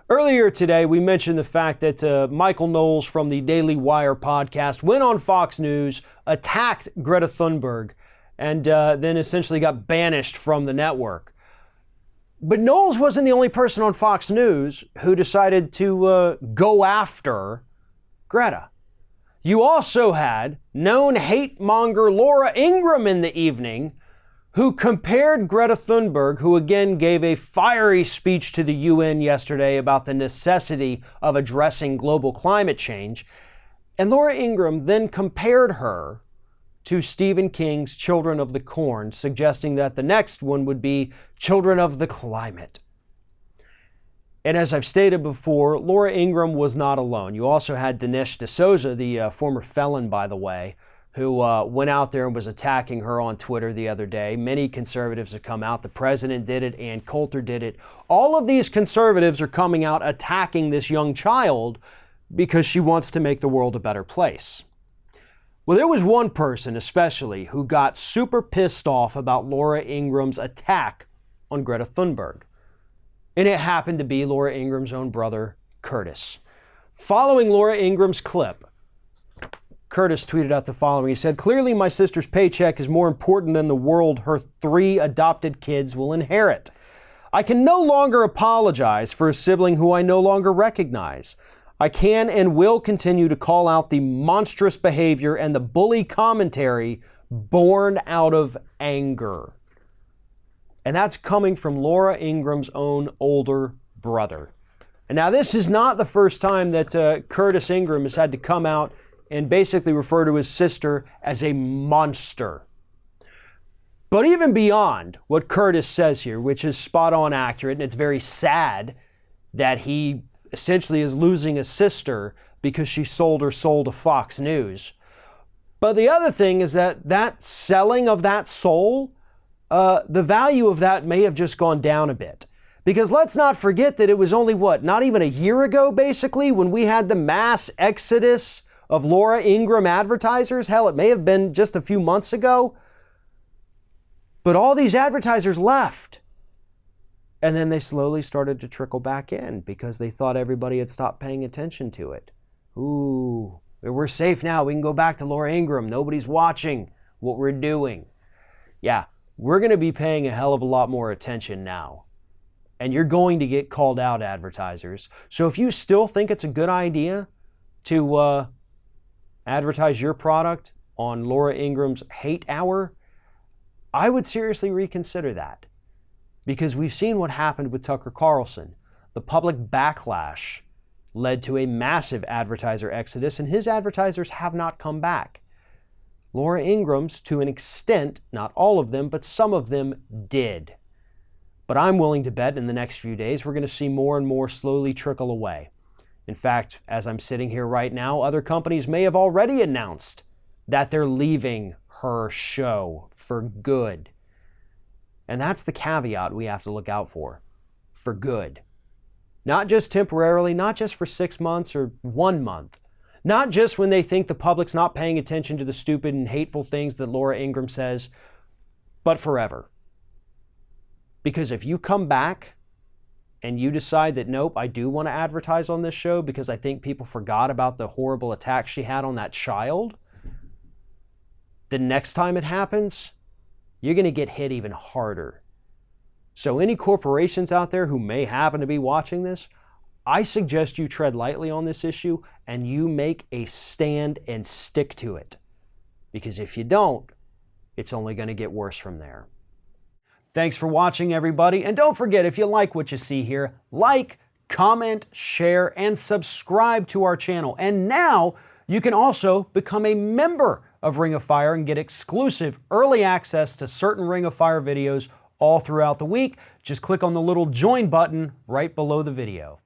Earlier today, we mentioned the fact that Michael Knowles from the Daily Wire podcast went on Fox News, attacked Greta Thunberg, and then essentially got banished from the network. But Knowles wasn't the only person on Fox News who decided to go after Greta. You also had known hate monger Laura Ingraham in the evening, who compared Greta Thunberg, who again gave a fiery speech to the UN yesterday about the necessity of addressing global climate change. And Laura Ingraham then compared her to Stephen King's Children of the Corn, suggesting that the next one would be Children of the Climate. And as I've stated before, Laura Ingraham was not alone. You also had Dinesh D'Souza, the former felon, by the way, who went out there and was attacking her on Twitter the other day. Many conservatives have come out. The president did it. Ann Coulter did it. All of these conservatives are coming out attacking this young child because she wants to make the world a better place. Well, there was one person especially who got super pissed off about Laura Ingraham's attack on Greta Thunberg. And it happened to be Laura Ingraham's own brother, Curtis. Following Laura Ingraham's clip, Curtis tweeted out the following. He said, "Clearly my sister's paycheck is more important than the world her 3 adopted kids will inherit. I can no longer apologize for a sibling who I no longer recognize. I can and will continue to call out the monstrous behavior and the bully commentary born out of anger." And that's coming from Laura Ingraham's own older brother. And now this is not the first time that Curtis Ingraham has had to come out and basically refer to his sister as a monster. But even beyond what Curtis says here, which is spot on accurate, and it's very sad that he essentially is losing a sister because she sold her soul to Fox News. But the other thing is that selling of that soul, the value of that may have just gone down a bit. Because let's not forget that it was only, not even a year ago, basically, when we had the mass exodus of Laura Ingraham advertisers. Hell, it may have been just a few months ago. But all these advertisers left. And then they slowly started to trickle back in because they thought everybody had stopped paying attention to it. Ooh, we're safe now. We can go back to Laura Ingraham. Nobody's watching what we're doing. Yeah, we're going to be paying a hell of a lot more attention now. And you're going to get called out, advertisers. So if you still think it's a good idea to advertise your product on Laura Ingraham's hate hour, I would seriously reconsider that. Because we've seen what happened with Tucker Carlson. The public backlash led to a massive advertiser exodus, and his advertisers have not come back. Laura Ingraham's, to an extent, not all of them, but some of them did. But I'm willing to bet in the next few days we're going to see more and more slowly trickle away. In fact, as I'm sitting here right now, other companies may have already announced that they're leaving her show for good. And that's the caveat we have to look out for good. Not just temporarily, not just for 6 months or 1 month. Not just when they think the public's not paying attention to the stupid and hateful things that Laura Ingraham says, but forever. Because if you come back and you decide that, nope, I do want to advertise on this show because I think people forgot about the horrible attack she had on that child, the next time it happens, you're going to get hit even harder. So any corporations out there who may happen to be watching this, I suggest you tread lightly on this issue and you make a stand and stick to it. Because if you don't, it's only going to get worse from there. Thanks for watching, everybody. And don't forget, if you like what you see here, like, comment, share, and subscribe to our channel. And now you can also become a member of Ring of Fire and get exclusive early access to certain Ring of Fire videos all throughout the week. Just click on the little join button right below the video.